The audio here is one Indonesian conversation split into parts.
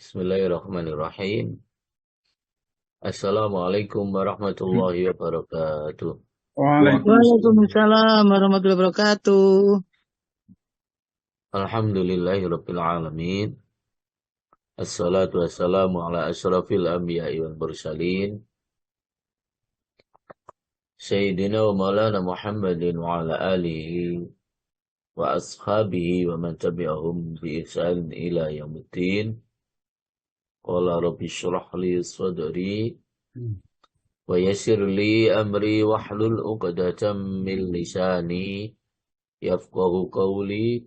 Bismillahirrahmanirrahim. Assalamualaikum warahmatullahi wabarakatuh. Waalaikumsalam. Waalaikumsalam warahmatullahi wabarakatuh. Alhamdulillahirabbil alamin. Assalatu wassalamu ala asyrafil anbiya'i wal mursalin. Sayyidina wa maulana Muhammadin wa ala alihi wa ashabihi wa man tabi'ahum bi ihsanin ila yaumiddin. Qala rabbi shrah li sadri wa yassir li amri wahlul 'uqdatam min lisani yafqahu qawli.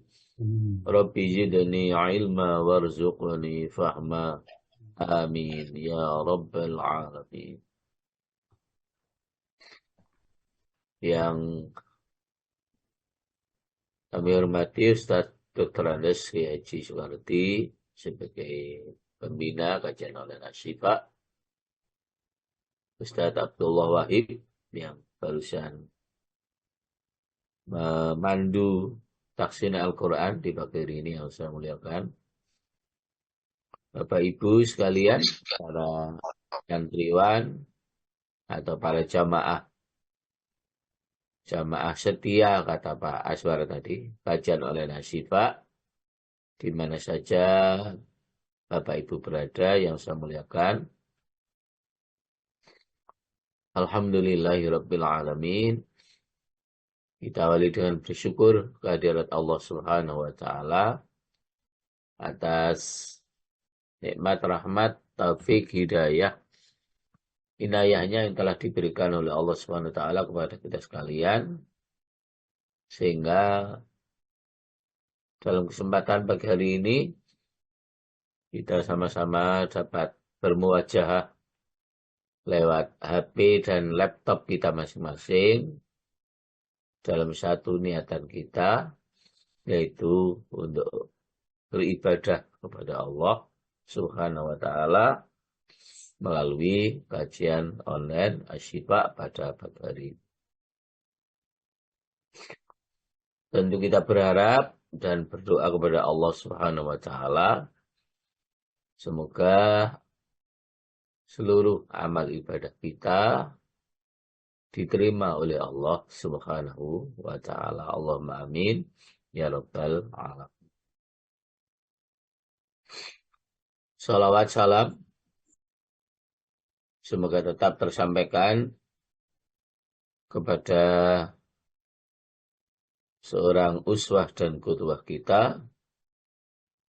Rabbi zidni ilma warzuqni fahma. Amin ya rabbal alamin. Yang kami hormati Ustaz Dr. Andes Kiai Haji Soekardi sebagai pembina kajian online Asyifa, Ustaz Abdullah Wahid yang barusan memandu taksin Al-Quran di pagi hari ini yang saya muliakan, Bapak Ibu sekalian, para santriwan atau para jamaah setia kata Pak Aswar tadi, kajian oleh Asyifa, di mana saja Bapak Ibu berada yang saya muliakan. Alhamdulillahirabbil alamin. Kita awali dengan bersyukur kehadirat Allah Subhanahu wa taala atas nikmat, rahmat, taufik, hidayah, inayahnya yang telah diberikan oleh Allah Subhanahu wa taala kepada kita sekalian, sehingga dalam kesempatan pagi hari ini kita sama-sama dapat bermuwajahah lewat HP dan laptop kita masing-masing dalam satu niatan kita, yaitu untuk beribadah kepada Allah Subhanahu wa taala melalui kajian online Asyifa pada pagi hari. Tentu kita berharap dan berdoa kepada Allah Subhanahu wa taala semoga seluruh amal ibadah kita diterima oleh Allah Subhanahu wa taala. Allahumma amin ya rabbal alamin. Salawat salam semoga tetap tersampaikan kepada seorang uswah dan qudwah kita,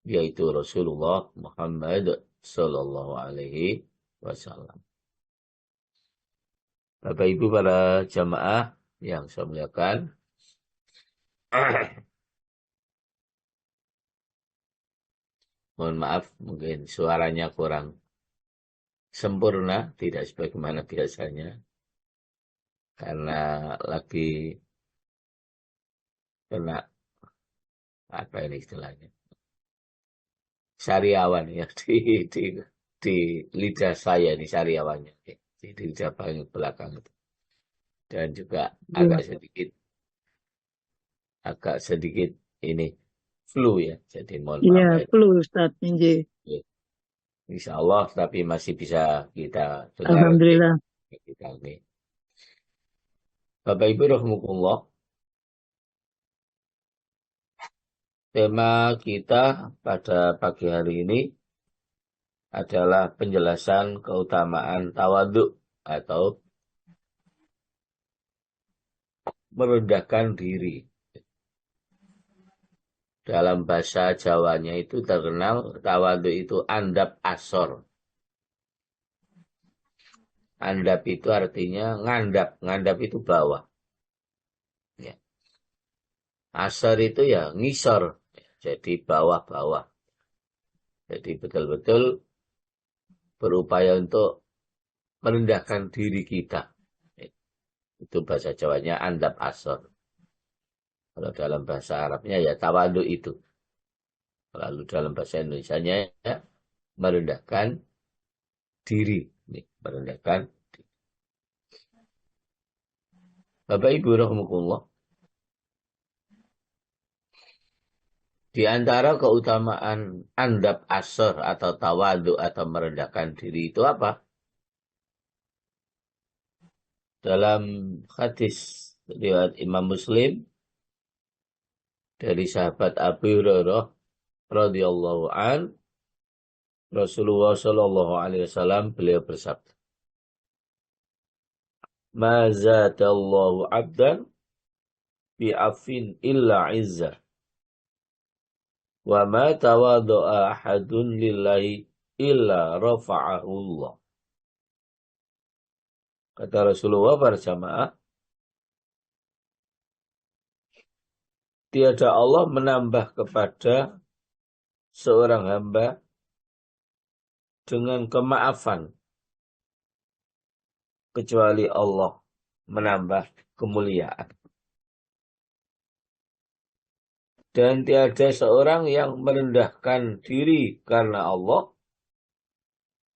yaitu Rasulullah Muhammad sallallahu alaihi wasallam. Bapak Ibu para jamaah yang saya muliakan, mohon maaf mungkin suaranya kurang sempurna, tidak sebagaimana biasanya, karena lagi kena apa ini istilahnya, sariawan ya di lidah saya ini sariawannya, di lidah belakang itu, dan juga agak sedikit ini flu ya, jadi mohon Iya, maaf. flu Ustaz Inji. Insya Allah, tapi masih bisa kita dengar. Alhamdulillah. Kita ini. Bapak Ibu rahimakumullah, tema kita pada pagi hari ini adalah penjelasan keutamaan tawadhu atau merendahkan diri. Dalam bahasa Jawanya itu terkenal tawadhu itu andap asor. Andap itu artinya ngandap itu bawah. Ya. Asor itu ya ngisor, jadi bawah-bawah. Jadi betul-betul berupaya untuk merendahkan diri kita. Itu bahasa Jawanya andap asor. Kalau dalam bahasa Arabnya ya tawadhu itu. Lalu dalam bahasa Indonesianya ya merendahkan diri. Merendahkan diri. Bapak Ibu rahimakumullah, Di antara keutamaan andab asor atau tawadu atau merendahkan diri itu apa? Dalam hadis riwayat Imam Muslim dari sahabat Abu Hurairah radhiyallahu an, Rasulullah Shallallahu alaihi wasallam beliau bersabda, "Ma zadallahu 'abdan bi'afin illa 'izzah, wa ma tawadda'a ahadun lillahi illa rafa'ahu Allah." Kata Rasulullah para jamaah, tiada Allah menambah kepada seorang hamba dengan kemaafan kecuali Allah menambah kemuliaan. Dan tiada seorang yang merendahkan diri karena Allah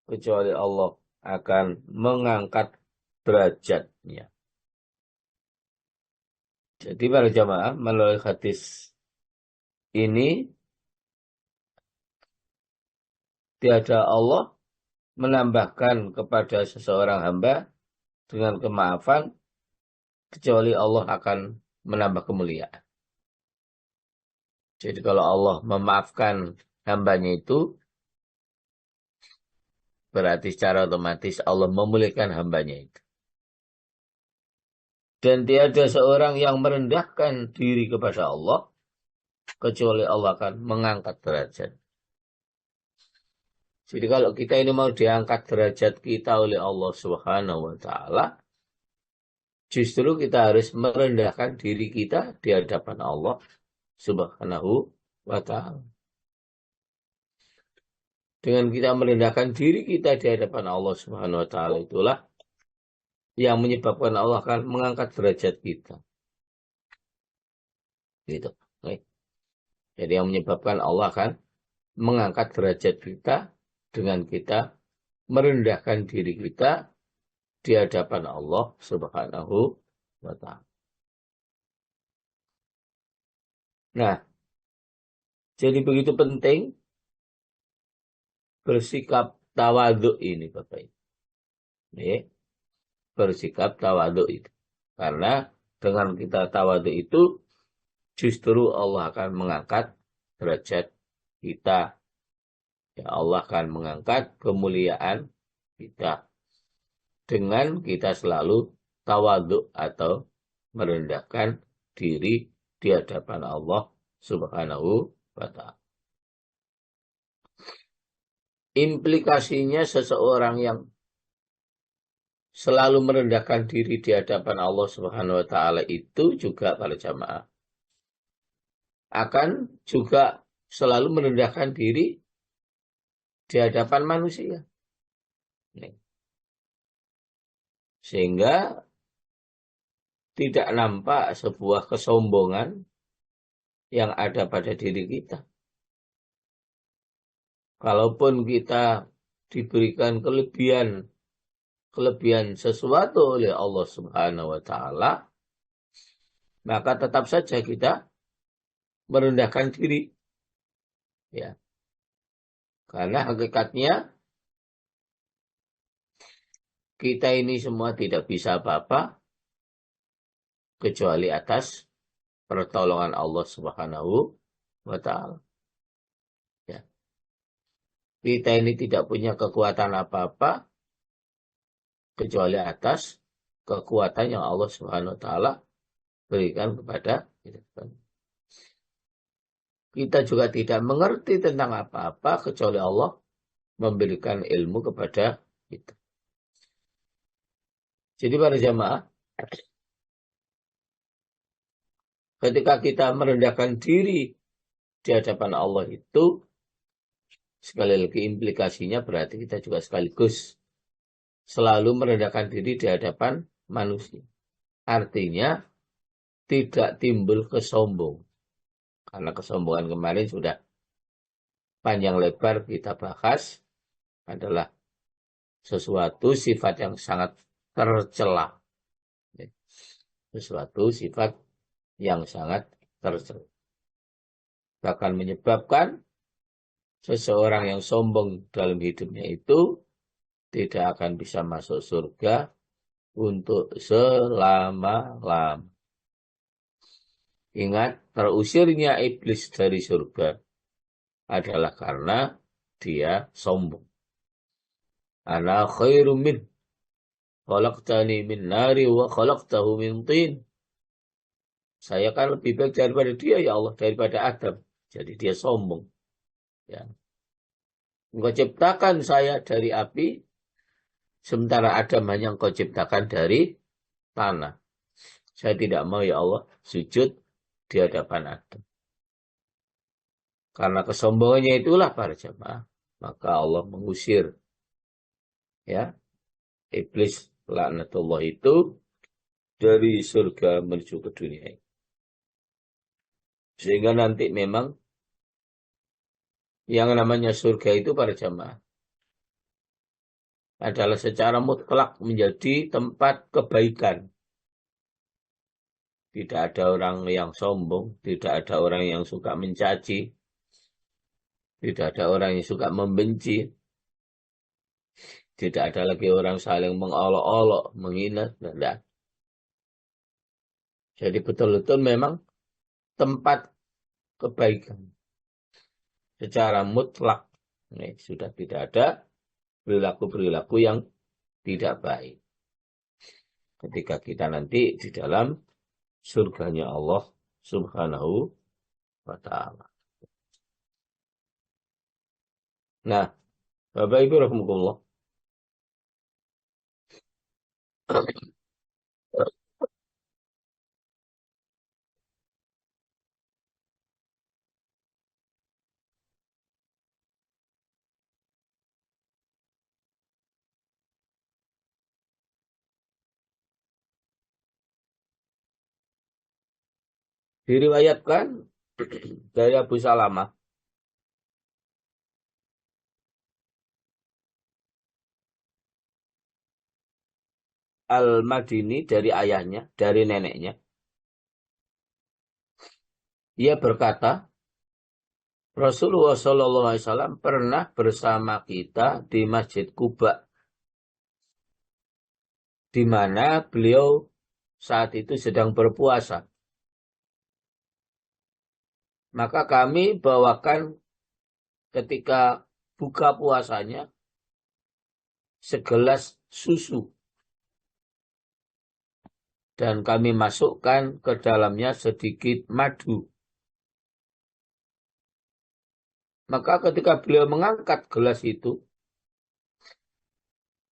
kecuali Allah akan mengangkat derajatnya. Jadi para jamaah, melalui hadis ini tiada Allah menambahkan kepada seseorang hamba dengan kemaafan kecuali Allah akan menambah kemuliaan. Jadi kalau Allah memaafkan hambanya itu berarti secara otomatis Allah memuliakan hambanya itu. Dan tiada seorang yang merendahkan diri kepada Allah kecuali Allah akan mengangkat derajat. Jadi kalau kita ini mau diangkat derajat kita oleh Allah Subhanahu wa Ta'ala, justru kita harus merendahkan diri kita di hadapan Allah Subhanahu wa Ta'ala. Dengan kita merendahkan diri kita di hadapan Allah Subhanahu wa Ta'ala, itulah yang menyebabkan Allah akan mengangkat derajat kita. Gitu. Jadi yang menyebabkan Allah akan mengangkat derajat kita dengan kita merendahkan diri kita di hadapan Allah Subhanahu wa Ta'ala. Nah, jadi begitu penting bersikap tawadhu ini, Bapak Ibu. Bersikap tawadhu itu. Karena dengan kita tawadhu itu justru Allah akan mengangkat derajat kita. Ya, Allah akan mengangkat kemuliaan kita dengan kita selalu tawadhu atau merendahkan diri di hadapan Allah Subhanahu wa Ta'ala. Implikasinya seseorang yang selalu merendahkan diri di hadapan Allah Subhanahu wa Ta'ala itu juga para jamaah akan juga selalu merendahkan diri di hadapan manusia. Sehingga tidak nampak sebuah kesombongan yang ada pada diri kita. Kalaupun kita diberikan kelebihan sesuatu oleh Allah Subhanahu wa Ta'ala, maka tetap saja kita merendahkan diri. Ya. Karena hakikatnya kita ini semua tidak bisa apa-apa kecuali atas pertolongan Allah Subhanahu wa Ta'ala. Ya. Kita ini tidak punya kekuatan apa-apa kecuali atas kekuatan yang Allah Subhanahu wa Ta'ala berikan kepada kita. Kita juga tidak mengerti tentang apa-apa kecuali Allah memberikan ilmu kepada kita. Jadi para jamaah, ketika kita merendahkan diri di hadapan Allah itu, sekali lagi implikasinya berarti kita juga sekaligus selalu merendahkan diri di hadapan manusia. Artinya tidak timbul kesombongan. Karena kesombongan kemarin sudah panjang lebar kita bahas, adalah sesuatu sifat yang sangat tercela. Sesuatu sifat yang sangat tercela. Bahkan menyebabkan seseorang yang sombong dalam hidupnya itu tidak akan bisa masuk surga untuk selama-lamanya. Ingat, terusirnya iblis dari surga adalah karena dia sombong. Ana khairum min, khalaqtani min nari wa khalaqtahu min tin. Saya kan lebih baik daripada dia, ya Allah, daripada Adam. Jadi dia sombong. Ya. Engkau ciptakan saya dari api, sementara Adam hanya engkau ciptakan dari tanah. Saya tidak mau, ya Allah, sujud di hadapan Adam. Karena kesombongannya itulah para jemaah, maka Allah mengusir ya iblis laknatullah itu dari surga menuju ke dunia ini. Sehingga nanti memang yang namanya surga itu para jemaah adalah secara mutlak menjadi tempat kebaikan. Tidak ada orang yang sombong, tidak ada orang yang suka mencaci, tidak ada orang yang suka membenci, tidak ada lagi orang saling mengolok-olok, menghina, tidak. Jadi betul-betul memang tempat kebaikan secara mutlak. Ini sudah tidak ada perilaku-perilaku yang tidak baik. Ketika kita nanti di dalam surganya Allah Subhanahu wa ta'ala. Nah, Bapak Ibu rahimakumullah. Diriwayatkan dari Abu Salamah Al-Madini dari ayahnya, dari neneknya. Ia berkata, Rasulullah SAW pernah bersama kita di Masjid Quba, di mana beliau saat itu sedang berpuasa. Maka kami bawakan ketika buka puasanya segelas susu. Dan kami masukkan ke dalamnya sedikit madu. Maka ketika beliau mengangkat gelas itu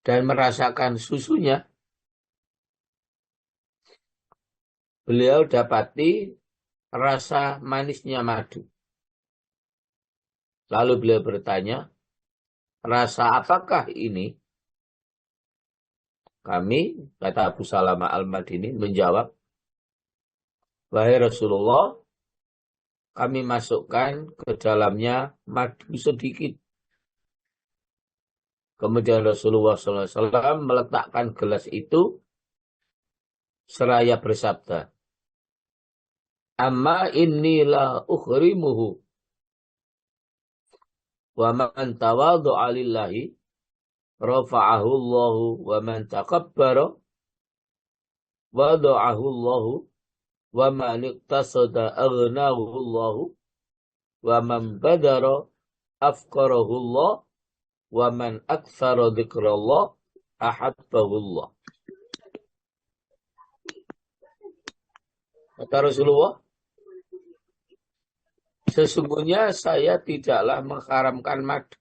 dan merasakan susunya, beliau dapati rasa manisnya madu. Lalu beliau bertanya, rasa apakah ini? Kami, kata Abu Salamah Al-Madini, menjawab, wahai Rasulullah, kami masukkan ke dalamnya madu sedikit. Kemudian Rasulullah SAW meletakkan gelas itu seraya bersabda, amma inilah ukhrimuhu wa man tawadhu'a lillahi rafa'ahu Allahu wa man takabbara wada'ahu Allahu wa man iqtasada aghnahu Allahu wa man badara afqarahu Allah wa man aktsara dzikrallah ahabbahu Allah. Kata Rasulullah, sesungguhnya saya tidaklah mengharamkan madu.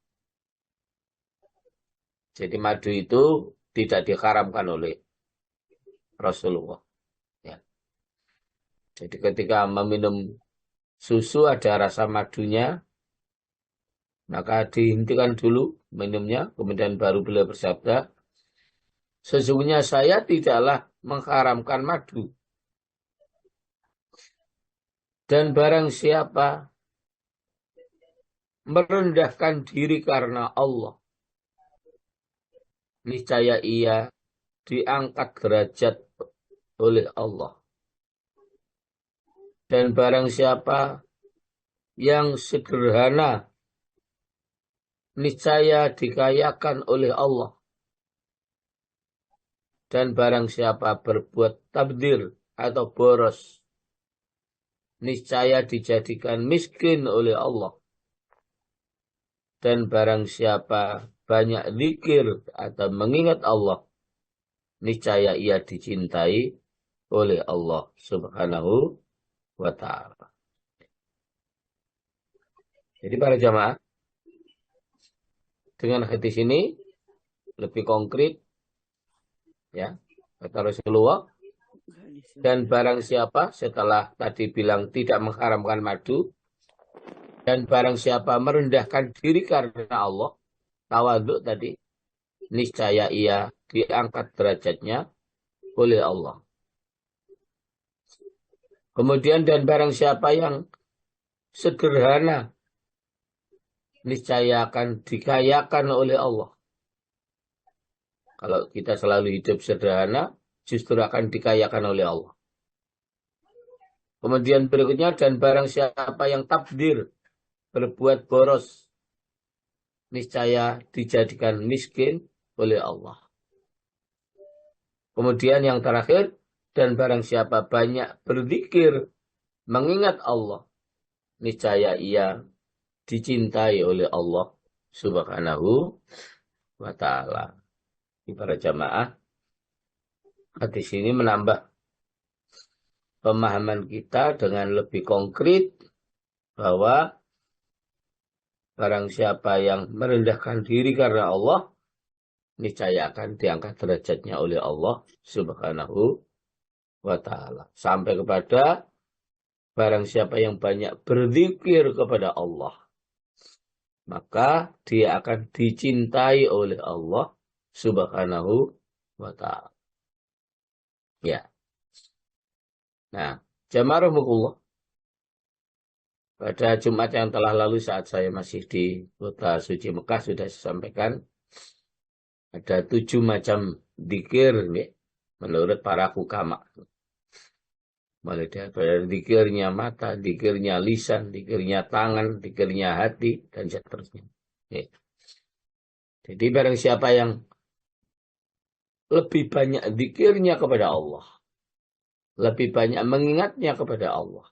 Jadi madu itu tidak diharamkan oleh Rasulullah. Ya. Jadi ketika meminum susu ada rasa madunya, maka dihentikan dulu minumnya, kemudian baru beliau bersabda, sesungguhnya saya tidaklah mengharamkan madu. Dan barang siapa merendahkan diri karena Allah, niscaya ia diangkat derajat oleh Allah. Dan barang siapa yang sederhana niscaya dikayakan oleh Allah. Dan barang siapa berbuat tabdir atau boros, niscaya dijadikan miskin oleh Allah. Dan barang siapa banyak zikir atau mengingat Allah, niscaya ia dicintai oleh Allah Subhanahu wa ta'ala. Jadi para jamaah, dengan hadis ini lebih konkret, ya, kata Rasulullah. Dan barang siapa setelah tadi bilang tidak mengharamkan madu, dan barang siapa merendahkan diri karena Allah, tawaduk tadi, niscaya ia diangkat derajatnya oleh Allah. Kemudian dan barang siapa yang sederhana, niscaya akan dikayakan oleh Allah. Kalau kita selalu hidup sederhana, justru akan dikayakan oleh Allah. Kemudian berikutnya, dan barang siapa yang tabdir, berbuat boros, niscaya dijadikan miskin oleh Allah. Kemudian yang terakhir, dan barang siapa banyak berzikir, mengingat Allah, niscaya ia dicintai oleh Allah Subhanahu wa ta'ala. Para jamaah, hadis ini menambah pemahaman kita dengan lebih konkret bahwa barang siapa yang merendahkan diri karena Allah, niscaya akan diangkat derajatnya oleh Allah Subhanahu wa ta'ala. Sampai kepada barang siapa yang banyak berzikir kepada Allah, maka dia akan dicintai oleh Allah Subhanahu wa ta'ala. Ya. Nah, jamaah rahimakumullah, pada Jumat yang telah lalu saat saya masih di kota suci Mekah sudah saya sampaikan ada 7 macam zikir menurut para hukama. Mulai dari zikirnya mata, zikirnya lisan, zikirnya tangan, zikirnya hati, dan seterusnya. Ya. Jadi barang siapa yang lebih banyak zikirnya kepada Allah, lebih banyak mengingatnya kepada Allah,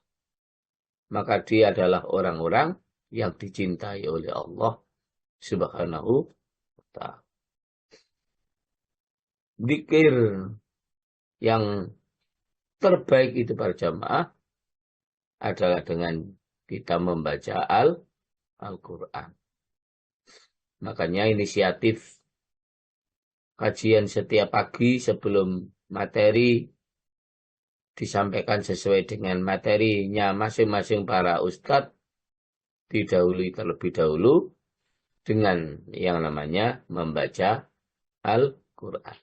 maka dia adalah orang-orang yang dicintai oleh Allah Subhanahu wa ta'ala. Zikir yang terbaik itu para jamaah adalah dengan kita membaca Al-Quran. Makanya inisiatif kajian setiap pagi sebelum materi disampaikan sesuai dengan materinya masing-masing para ustadz, didahului terlebih dahulu dengan yang namanya membaca Al-Quran.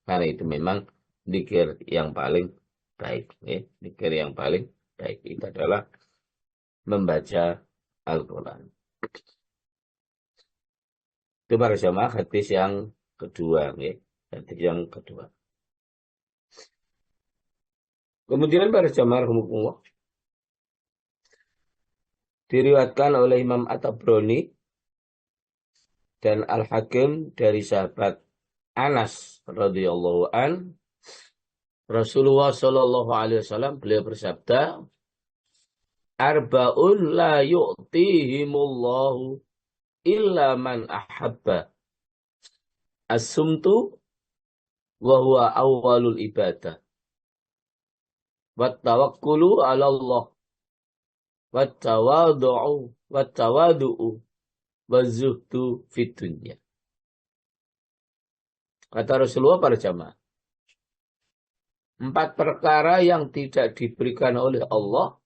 Karena itu memang zikir yang paling baik. Zikir yang paling baik itu adalah membaca Al-Quran. Itu para jamaah hadis yang kedua. Hadis yang kedua. Kemudian para jamaah rahimakumullah, diriwayatkan oleh Imam At-Tabrani dan Al-Hakim dari sahabat Anas radhiyallahu an, Rasulullah sallallahu alaihi wasallam beliau bersabda, arba'un la yu'tihimullahu illa man ahabba. As-sumtu wa huwa awwalul ibadah. Wat tawakkulu 'ala Allah. Wat tawadu'u wazuhdu fid dunya. Kata Rasulullah para jamaah, 4 perkara yang tidak diberikan oleh Allah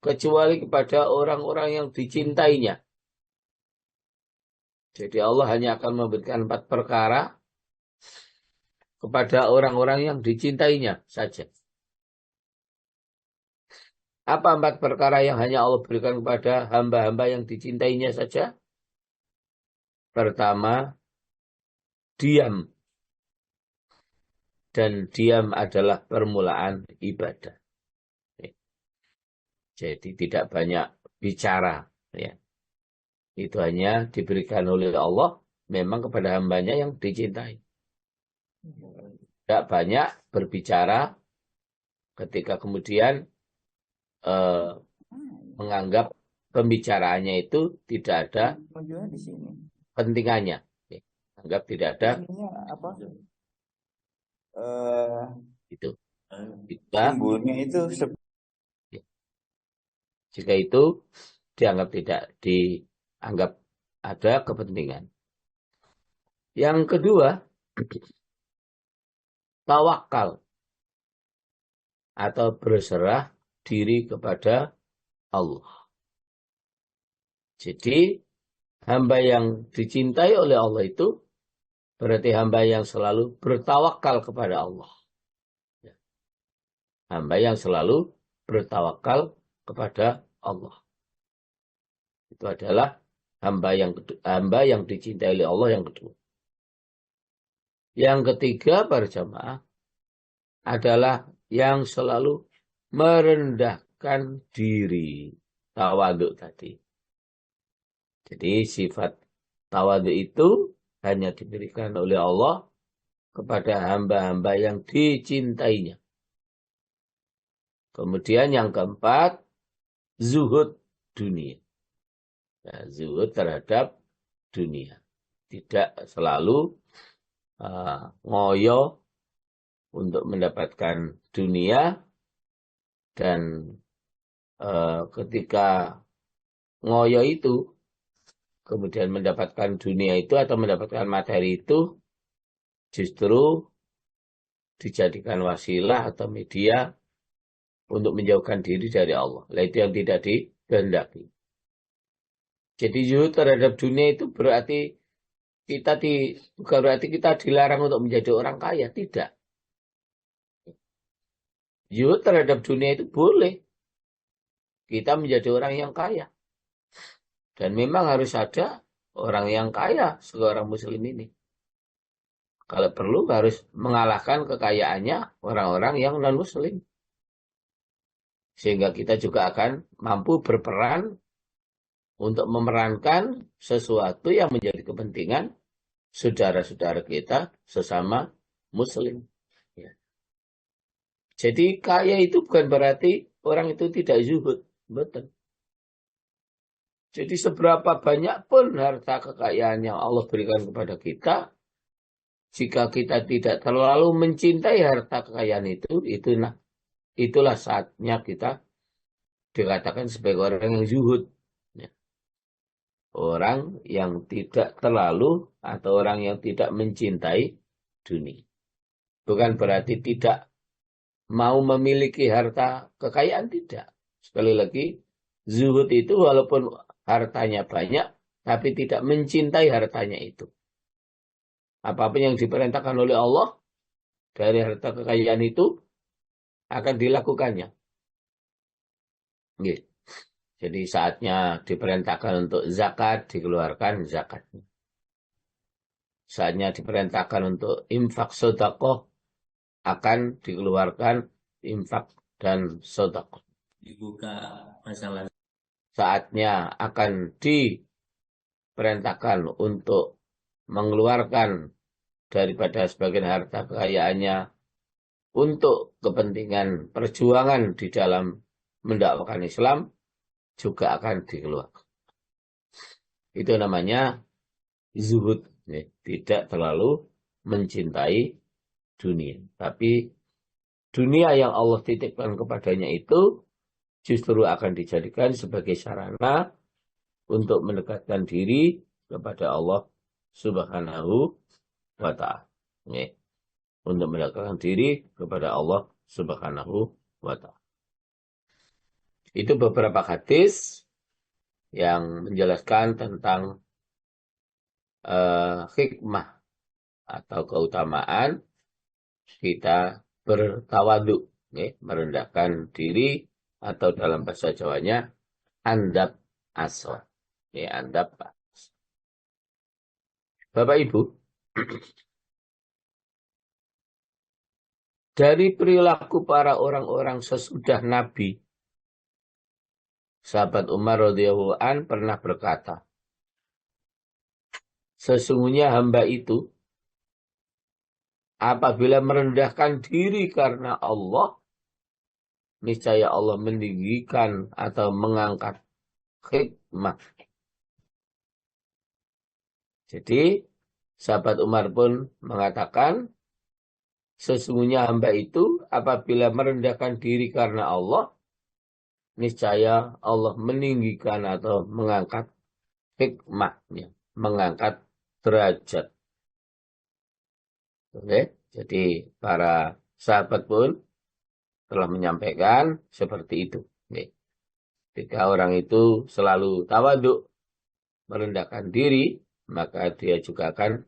kecuali kepada orang-orang yang dicintainya. Jadi Allah hanya akan memberikan 4 perkara kepada orang-orang yang dicintainya saja. Apa 4 perkara yang hanya Allah berikan kepada hamba-hamba yang dicintainya saja? Pertama, diam. Dan diam adalah permulaan ibadah. Jadi tidak banyak bicara. Ya. Itu hanya diberikan oleh Allah memang kepada hambanya yang dicintai. Tidak banyak berbicara ketika kemudian menganggap pembicaraannya itu tidak ada pentingannya. Anggap tidak ada itu. Simbolnya itu Jika itu dianggap tidak dianggap ada kepentingan. Yang kedua, tawakal atau berserah diri kepada Allah. Jadi hamba yang dicintai oleh Allah itu berarti hamba yang selalu bertawakal kepada Allah. Hamba yang selalu bertawakal kepada Allah. Itu adalah hamba yang dicintai oleh Allah yang kedua. Yang ketiga para jamaah adalah yang selalu merendahkan diri. Tawaduk tadi. Jadi sifat tawaduk itu hanya diberikan oleh Allah kepada hamba-hamba yang dicintainya. Kemudian yang keempat, zuhud dunia. Nah, zuhud terhadap dunia. Tidak selalu ngoyo untuk mendapatkan dunia. Dan ketika ngoyo itu, kemudian mendapatkan dunia itu atau mendapatkan materi itu, justru dijadikan wasilah atau media untuk menjauhkan diri dari Allah. Nah, itu yang tidak dikehendaki. Jadi zuhud terhadap dunia itu berarti bukan berarti kita dilarang untuk menjadi orang kaya, tidak. Zuhud terhadap dunia itu boleh kita menjadi orang yang kaya. Dan memang harus ada orang yang kaya seorang muslim ini. Kalau perlu harus mengalahkan kekayaannya orang-orang yang non-muslim. Sehingga kita juga akan mampu berperan untuk memerankan sesuatu yang menjadi kepentingan saudara-saudara kita sesama muslim. Ya. Jadi kaya itu bukan berarti orang itu tidak zuhud. Betul. Jadi seberapa banyak pun harta kekayaan yang Allah berikan kepada kita, jika kita tidak terlalu mencintai harta kekayaan itu, itulah saatnya kita dikatakan sebagai orang yang zuhud. Ya. Orang yang tidak terlalu atau orang yang tidak mencintai dunia. Bukan berarti tidak mau memiliki harta kekayaan, tidak. Sekali lagi, zuhud itu walaupun hartanya banyak, tapi tidak mencintai hartanya itu. Apapun yang diperintahkan oleh Allah dari harta kekayaan itu akan dilakukannya. Gitu. Jadi saatnya diperintahkan untuk zakat, dikeluarkan zakatnya. Saatnya diperintahkan untuk infak sedekah, akan dikeluarkan infak dan sedekah. Dibuka masalah. Saatnya akan diperintahkan untuk mengeluarkan daripada sebagian harta kekayaannya untuk kepentingan perjuangan di dalam mendakwakan Islam, juga akan dikeluarkan. Itu namanya zuhud. Tidak terlalu mencintai dunia. Tapi dunia yang Allah titipkan kepadanya itu justru akan dijadikan sebagai sarana untuk mendekatkan diri kepada Allah Subhanahu wa ta'ala. Untuk mendekatkan diri kepada Allah Subhanahu wa ta'ala. Itu beberapa hadis yang menjelaskan tentang hikmah atau keutamaan kita bertawaduk, merendahkan diri, atau dalam bahasa Jawanya andap asal. Andap asal. Bapak Ibu, dari perilaku para orang-orang sesudah Nabi sahabat Umar radhiyallahu an pernah berkata, sesungguhnya hamba itu apabila merendahkan diri karena Allah, niscaya Allah meninggikan atau mengangkat hikmah. Jadi sahabat Umar pun mengatakan, sesungguhnya hamba itu apabila merendahkan diri karena Allah, niscaya Allah meninggikan atau mengangkat hikmahnya, mengangkat derajat. Oke, jadi para sahabat pun telah menyampaikan seperti itu. Oke. Jika orang itu selalu tawaduk, merendahkan diri, maka dia juga akan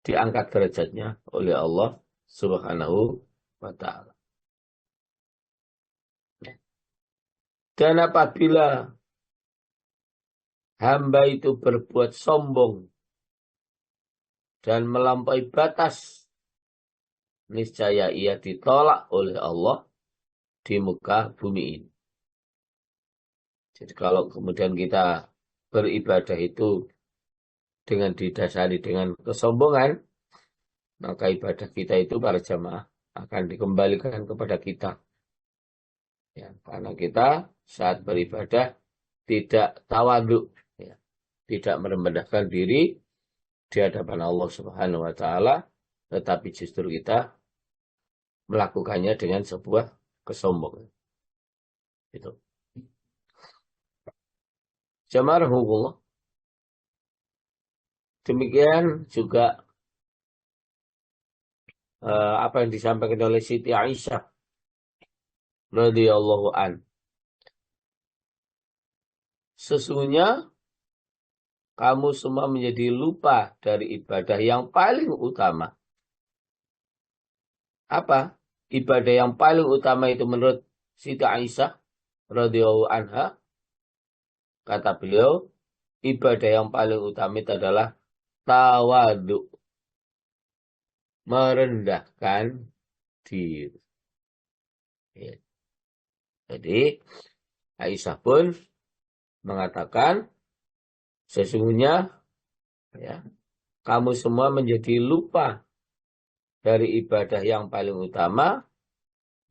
diangkat derajatnya oleh Allah Subhanahu wa ta'ala. Dan apabila hamba itu berbuat sombong dan melampaui batas, niscaya ia ditolak oleh Allah di muka bumi ini. Jadi kalau kemudian kita beribadah itu dengan didasari dengan kesombongan, maka ibadah kita itu para jamaah akan dikembalikan kepada kita. Ya, karena kita saat beribadah tidak tawaduk, ya, tidak merendahkan diri di hadapan Allah Subhanahu wa ta'ala, tetapi justru kita melakukannya dengan sebuah kesombongan. Itu. Jamaah rahimahullah. Demikian juga apa yang disampaikan oleh Siti Aisyah radhiyallahu an. Sesungguhnya kamu semua menjadi lupa dari ibadah yang paling utama. Apa? Ibadah yang paling utama itu menurut Siti Aisyah radhiyallahu anha, kata beliau, ibadah yang paling utama itu adalah tawaduk, merendahkan diri. Ya. Jadi Aisyah pun mengatakan, sesungguhnya ya, kamu semua menjadi lupa dari ibadah yang paling utama,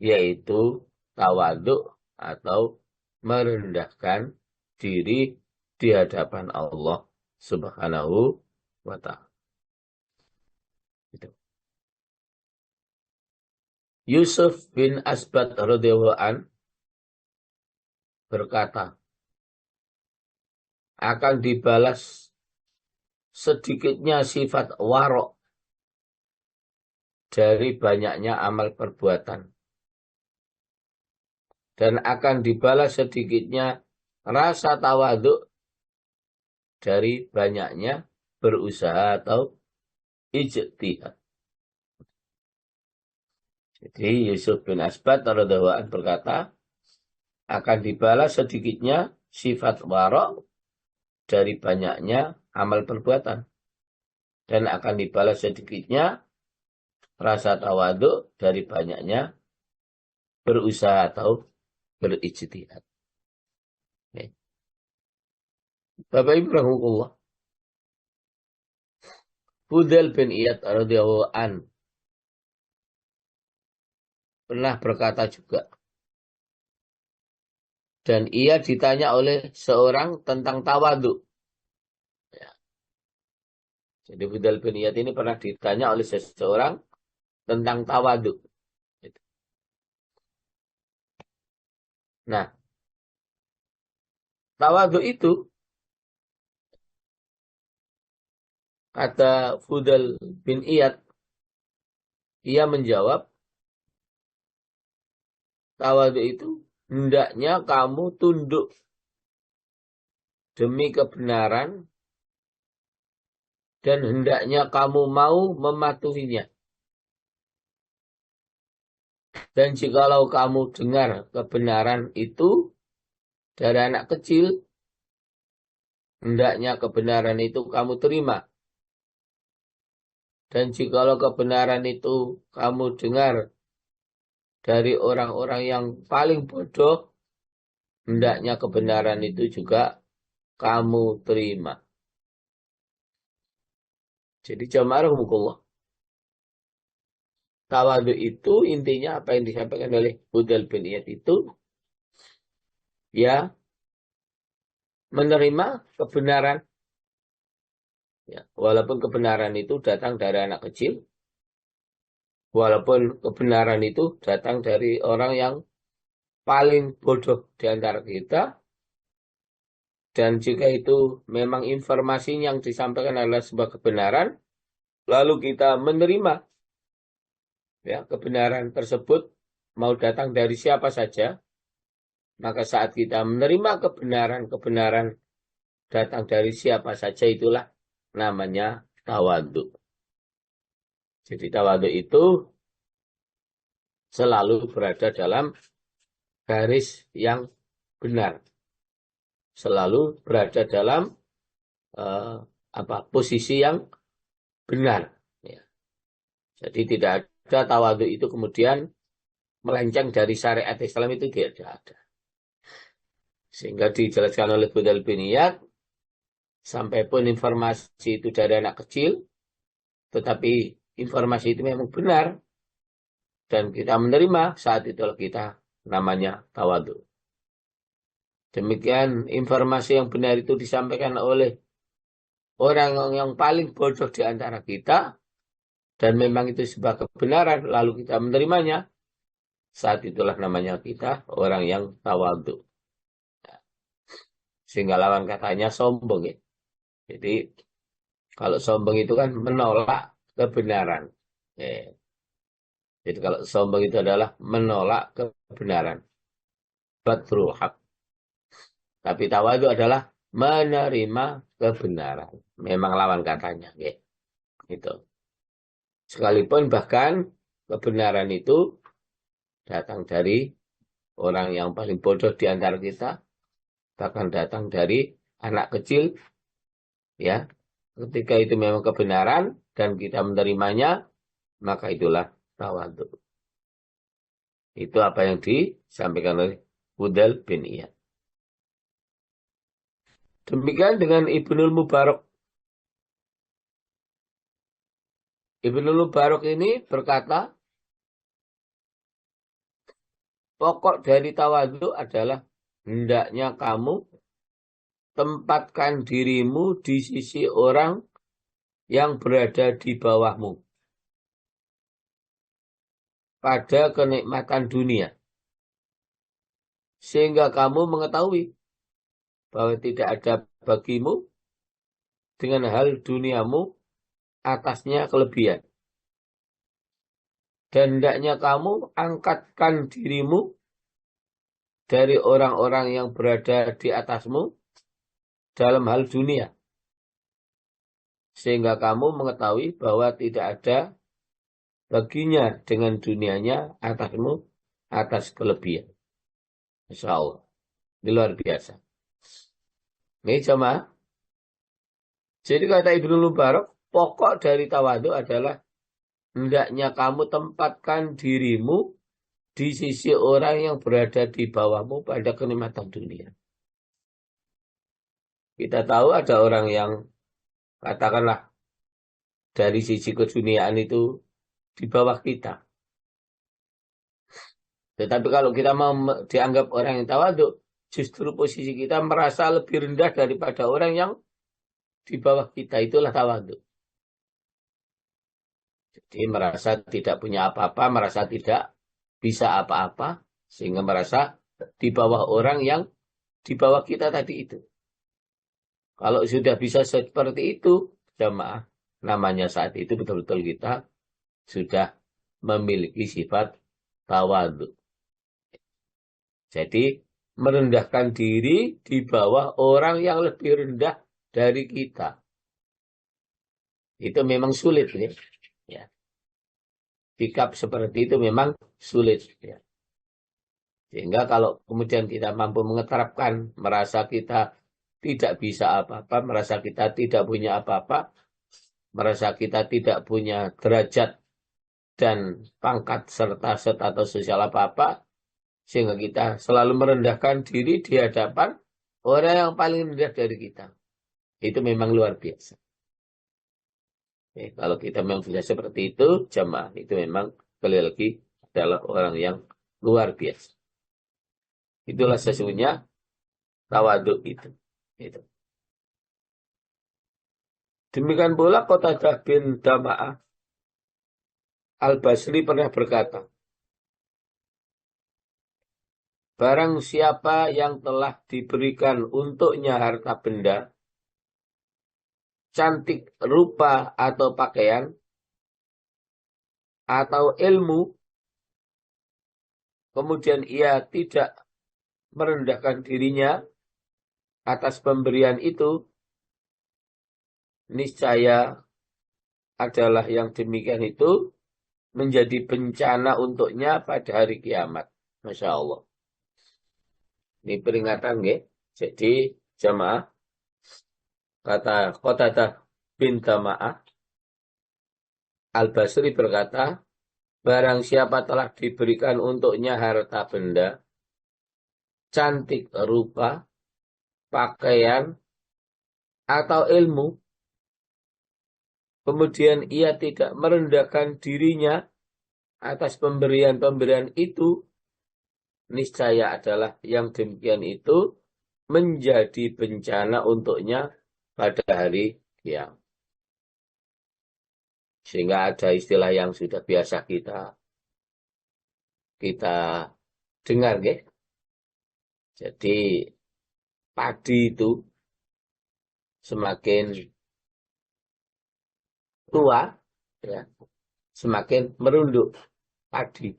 yaitu tawaduk atau merendahkan diri di hadapan Allah Subhanahu wa ta'ala. Gitu. Yusuf bin Asbat radhiyallahu an berkata, akan dibalas sedikitnya sifat warok dari banyaknya amal perbuatan, dan akan dibalas sedikitnya rasa tawaduk dari banyaknya berusaha atau ijtihad. Jadi Yusuf bin Asbat radhiyallahu anhu berkata, akan dibalas sedikitnya sifat warok dari banyaknya amal perbuatan, dan akan dibalas sedikitnya rasa tawaduk dari banyaknya berusaha atau berijtihad. Okay. Bapak Ibu rahimahullah, Fudail bin Iyad radhiyallahu an pernah berkata juga, dan ia ditanya oleh seorang tentang tawaduk. Ya. Jadi Fudail bin Iyad ini pernah ditanya oleh seseorang tentang tawaduk. Nah, tawaduk itu, kata Fudail bin Iyad, ia menjawab, tawaduk itu hendaknya kamu tunduk demi kebenaran dan hendaknya kamu mau mematuhinya. Dan jikalau kamu dengar kebenaran itu dari anak kecil, hendaknya kebenaran itu kamu terima. Dan jikalau kebenaran itu kamu dengar dari orang-orang yang paling bodoh, hendaknya kebenaran itu juga kamu terima. Jadi jamaah rahimakumullah. Tawadu itu intinya apa yang disampaikan oleh Budal bin Iyad itu, ya, menerima kebenaran. Ya, walaupun kebenaran itu datang dari anak kecil, walaupun kebenaran itu datang dari orang yang paling bodoh di antara kita, dan jika itu memang informasi yang disampaikan adalah sebuah kebenaran, lalu kita menerima, ya, kebenaran tersebut mau datang dari siapa saja, maka saat kita menerima kebenaran datang dari siapa saja, itulah namanya tawadhu. Jadi tawadhu itu selalu berada dalam garis yang benar, selalu berada dalam posisi yang benar. Ya. Jadi tidak ada tawadhu itu kemudian melenceng dari syariat Islam, itu tidak ada. Sehingga dijelaskan oleh Budal bin Iyad, sampai pun informasi itu dari anak kecil, tetapi informasi itu memang benar, dan kita menerima, saat itulah kita namanya tawadhu. Demikian informasi yang benar itu disampaikan oleh orang yang paling bodoh di antara kita, dan memang itu sebuah kebenaran, lalu kita menerimanya, saat itulah namanya kita orang yang tawadhu. Sehingga lawan katanya sombong, ya. Jadi kalau sombong itu kan menolak kebenaran. Ya. Jadi kalau sombong itu adalah menolak kebenaran. Batrul haq. Tapi tawadhu adalah menerima kebenaran. Memang lawan katanya. Ya. Gitu. Sekalipun bahkan kebenaran itu datang dari orang yang paling bodoh di antara kita, bahkan datang dari anak kecil, ya, ketika itu memang kebenaran dan kita menerimanya, maka itulah tawadhu. Itu apa yang disampaikan oleh Budal bin Iyad. Demikian dengan Ibnul Mubarak. Ibnul Mubarak ini berkata, pokok dari tawadhu adalah hendaknya kamu tempatkan dirimu di sisi orang yang berada di bawahmu pada kenikmatan dunia, sehingga kamu mengetahui bahwa tidak ada bagimu dengan hal duniamu atasnya kelebihan. Dan hendaknya kamu angkatkan dirimu dari orang-orang yang berada di atasmu dalam hal dunia, sehingga kamu mengetahui bahwa tidak ada baginya dengan dunianya atasmu atas kelebihan. Insya Allah. Ini luar biasa. Ini cuma. Jadi kata Ibnu Mubarak, pokok dari tawadhu adalah hendaknya kamu tempatkan dirimu di sisi orang yang berada di bawahmu pada kenikmatan dunia. Kita tahu ada orang yang katakanlah dari sisi keduniaan itu di bawah kita. Tetapi kalau kita mau dianggap orang yang tawadhu, justru posisi kita merasa lebih rendah daripada orang yang di bawah kita. Itulah tawadhu. Jadi merasa tidak punya apa-apa, merasa tidak bisa apa-apa, sehingga merasa di bawah orang yang di bawah kita tadi itu. Kalau sudah bisa seperti itu, jamaah, namanya saat itu betul-betul kita sudah memiliki sifat tawadhu. Jadi merendahkan diri di bawah orang yang lebih rendah dari kita. Itu memang sulit, ya. Ya. Sikap seperti itu memang sulit, ya. Sehingga kalau kemudian kita mampu mengeterapkan, merasa kita tidak bisa apa-apa, merasa kita tidak punya apa-apa, merasa kita tidak punya derajat dan pangkat serta status sosial apa-apa, Sehingga kita selalu merendahkan diri di hadapan orang yang paling rendah dari kita. Itu memang luar biasa. Kalau kita memang bisa seperti itu, jamaah itu memang sekali lagi adalah orang yang luar biasa. Itulah sesungguhnya tawaduk itu. Demikian pula Qatadah bin Dama'ah Al-Basri pernah berkata, barang siapa yang telah diberikan untuknya harta benda, cantik rupa atau pakaian, atau ilmu, kemudian ia tidak merendahkan dirinya atas pemberian itu, niscaya adalah yang demikian itu menjadi bencana untuknya pada hari kiamat. Masya Allah. Ini peringatan, ya. Jadi jamaah, kata Qatadah bin Dama'ah Al-Basri berkata, barang siapa telah diberikan untuknya harta benda, cantik rupa, pakaian, atau ilmu, kemudian ia tidak merendahkan dirinya atas pemberian-pemberian itu, niscaya adalah yang demikian itu menjadi bencana untuknya pada hari kiamat. Sehingga ada istilah yang sudah biasa kita dengar, ya. Jadi padi itu semakin tua, ya, semakin merunduk padi.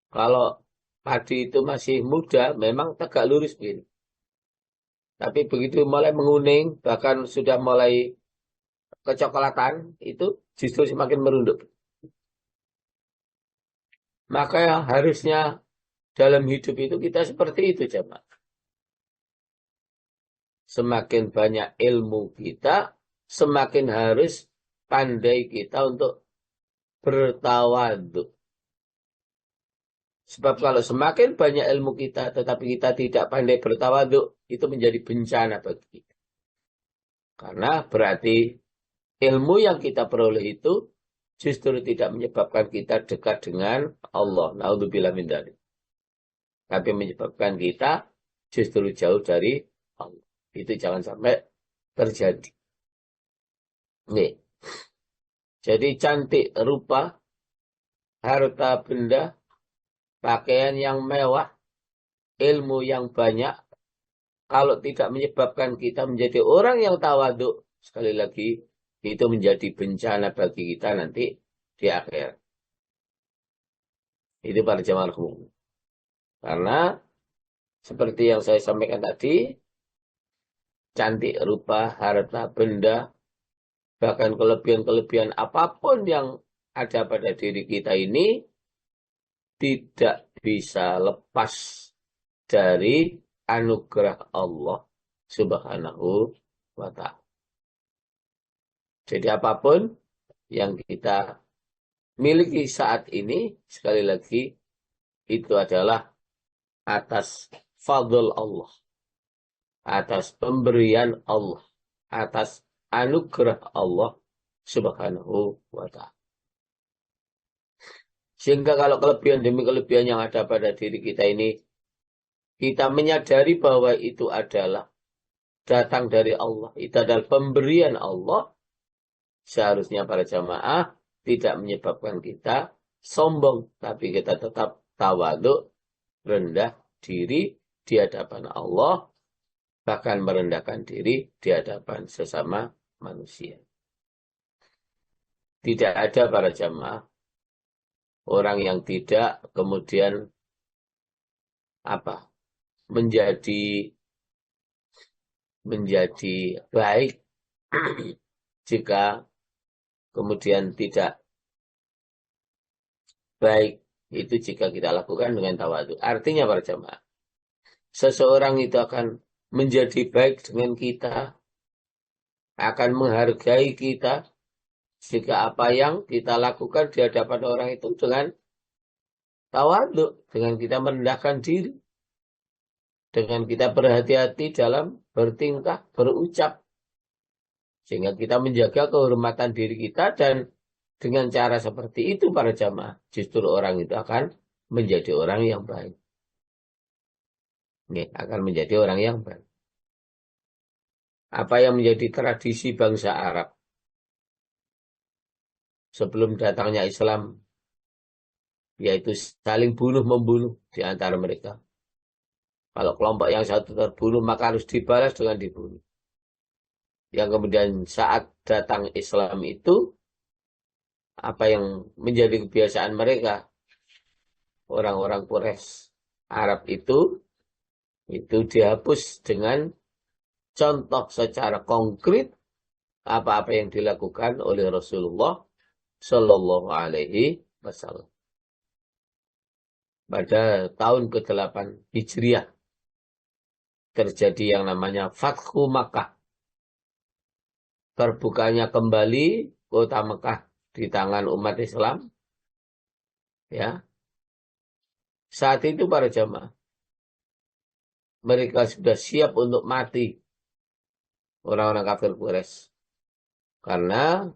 Kalau padi itu masih muda, memang tegak lurus begini. Tapi begitu mulai menguning, bahkan sudah mulai kecoklatan, itu justru semakin merunduk. Maka harusnya dalam hidup itu kita seperti itu, jemaah. Semakin banyak ilmu kita, semakin harus pandai kita untuk bertawaduk. Sebab kalau semakin banyak ilmu kita, tetapi kita tidak pandai bertawaduk, itu menjadi bencana bagi kita. Karena berarti ilmu yang kita peroleh itu justru tidak menyebabkan kita dekat dengan Allah. Naudzubillah min dzalik. Tapi menyebabkan kita justru jauh dari Allah. Itu jangan sampai terjadi. Nih. Jadi cantik rupa, harta benda, pakaian yang mewah, ilmu yang banyak, kalau tidak menyebabkan kita menjadi orang yang tawaduk, sekali lagi, itu menjadi bencana bagi kita nanti di akhir. Itu para jamaah umum. Karena seperti yang saya sampaikan tadi, cantik rupa, harta benda, bahkan kelebihan-kelebihan apapun yang ada pada diri kita ini tidak bisa lepas dari anugerah Allah Subhanahu wa ta'ala. Jadi apapun yang kita miliki saat ini, sekali lagi, itu adalah atas fadl Allah, atas pemberian Allah, atas anugerah Allah Subhanahu wa ta'ala. Sehingga kalau kelebihan demi kelebihan yang ada pada diri kita ini, kita menyadari bahwa itu adalah datang dari Allah, itu adalah pemberian Allah, seharusnya para jamaah tidak menyebabkan kita sombong, tapi kita tetap tawaduk, rendah diri di hadapan Allah, bahkan merendahkan diri di hadapan sesama manusia. Tidak ada para jamaah orang yang tidak kemudian menjadi baik jika kemudian tidak baik itu jika kita lakukan dengan tawadhu. Artinya para jamaah, seseorang itu akan menjadi baik dengan kita, akan menghargai kita jika apa yang kita lakukan di hadapan orang itu dengan tawadhu, dengan kita merendahkan diri, dengan kita berhati-hati dalam bertingkah, berucap, sehingga kita menjaga kehormatan diri kita. Dan dengan cara seperti itu para jamaah, justru orang itu akan menjadi orang yang baik. Nih, akan menjadi orang yang baik. Apa yang menjadi tradisi bangsa Arab sebelum datangnya Islam, yaitu saling bunuh-membunuh di antara mereka. Kalau kelompok yang satu terbunuh, maka harus dibalas dengan dibunuh. Yang kemudian saat datang Islam itu, apa yang menjadi kebiasaan mereka, orang-orang Quraisy Arab itu dihapus dengan contoh secara konkret apa-apa yang dilakukan oleh Rasulullah Shallallahu Alaihi Wasallam pada tahun ke-8 Hijriah terjadi yang namanya Fathu Makkah, terbukanya kembali kota Mekah di tangan umat Islam. Ya, saat itu para jamaah, mereka sudah siap untuk mati, orang-orang kafir Quraisy, karena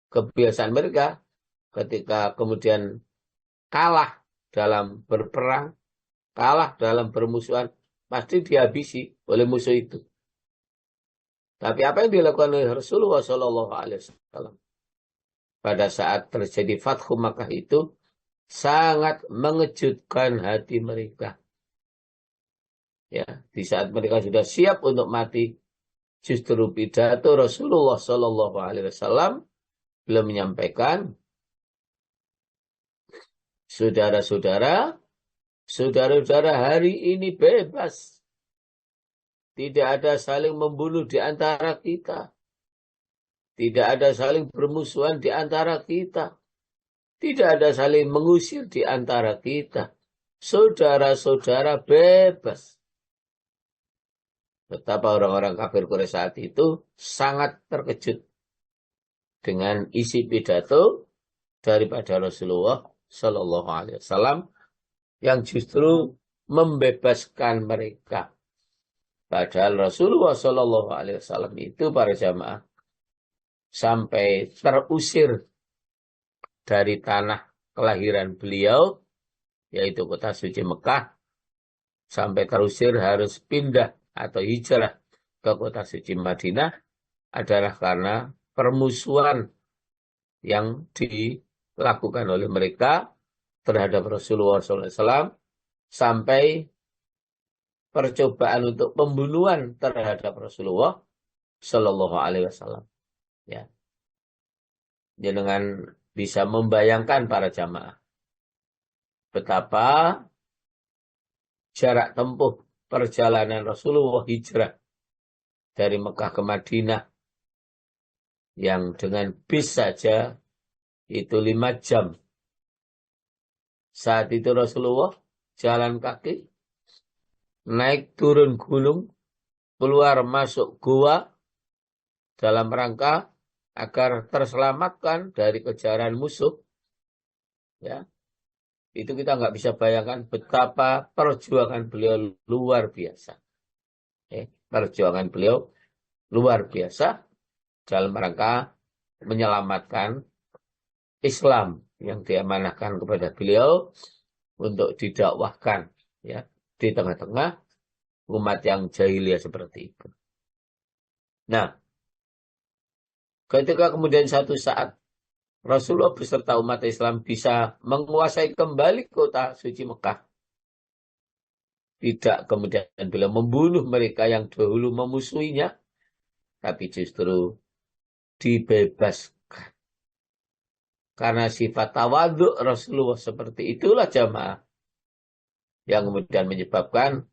kebiasaan mereka ketika kemudian kalah dalam berperang, kalah dalam bermusuhan, pasti dihabisi oleh musuh itu. Tapi apa yang dilakukan oleh Rasulullah SAW pada saat terjadi Fathu Makkah itu sangat mengejutkan hati mereka. Ya, di saat mereka sudah siap untuk mati, justru pidato Rasulullah SAW belum menyampaikan, saudara-saudara, hari ini bebas. Tidak ada saling membunuh di antara kita. Tidak ada saling bermusuhan di antara kita. Tidak ada saling mengusir di antara kita. Saudara-saudara bebas. Betapa orang-orang kafir Quraisy saat itu sangat terkejut dengan isi pidato daripada Rasulullah Shallallahu Alaihi Wasallam yang justru membebaskan mereka. Padahal Rasulullah Shallallahu Alaihi Wasallam itu para jamaah sampai terusir dari tanah kelahiran beliau, yaitu kota suci Mekah, sampai terusir harus pindah atau hijrah ke kota suci Madinah adalah karena permusuhan yang dilakukan oleh mereka terhadap Rasulullah SAW, sampai percobaan untuk pembunuhan terhadap Rasulullah Shallallahu Alaihi Wasallam. Ya, dengan bisa membayangkan para jamaah betapa jarak tempuh perjalanan Rasulullah hijrah dari Mekah ke Madinah yang dengan bis saja itu 5 jam. Saat itu Rasulullah jalan kaki, naik turun gunung, keluar masuk gua dalam rangka agar terselamatkan dari kejaran musuh. Ya, itu kita nggak bisa bayangkan betapa perjuangan beliau luar biasa. Perjuangan beliau luar biasa dalam rangka menyelamatkan Islam yang diamanahkan kepada beliau untuk didakwahkan, ya, di tengah-tengah umat yang jahiliyah seperti itu. Nah, ketika kemudian satu saat Rasulullah beserta umat Islam bisa menguasai kembali kota suci Mekah, tidak kemudian beliau membunuh mereka yang dahulu memusuhinya, tapi justru dibebaskan. Karena sifat tawadhu Rasulullah seperti itulah jamaah yang kemudian menyebabkan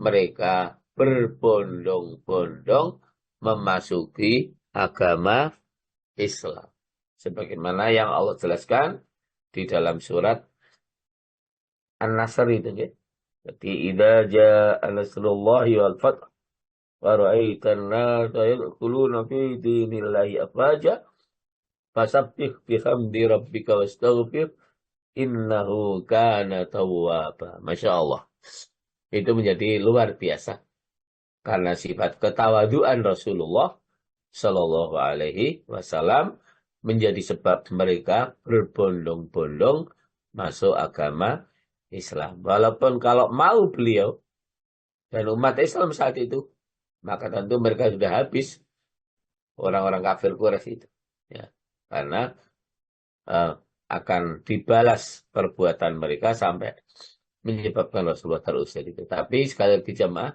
mereka berbondong-bondong memasuki agama Islam. Sebagaimana yang Allah jelaskan di dalam surat An-Nasr itu. Ya. Jadi, idza jaa nasrullahi wal fath wa ra'aitan nasa yadkhuluna fi dinillahi afwaja fasabbih bihamdi rabbika wastaghfir innahu kana tawwaba. Masya Allah. Itu menjadi luar biasa. Karena sifat ketawaduan Rasulullah Shallallahu Alaihi Wasallam menjadi sebab mereka berbondong-bondong masuk agama Islam. Walaupun kalau mau beliau dan umat Islam saat itu, maka tentu mereka sudah habis orang-orang kafir Quraisy itu. Ya, karena akan dibalas perbuatan mereka sampai menyebabkan Rasulullah terusir itu. Tapi sekali lagi jemaah,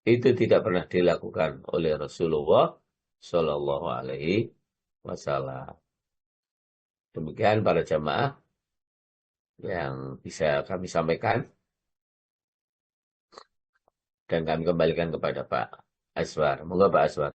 itu tidak pernah dilakukan oleh Rasulullah Shallallahu Alaihi Wasallam. Demikian para jamaah yang bisa kami sampaikan dan kami kembalikan kepada Pak Aswar. Moga Pak Aswar.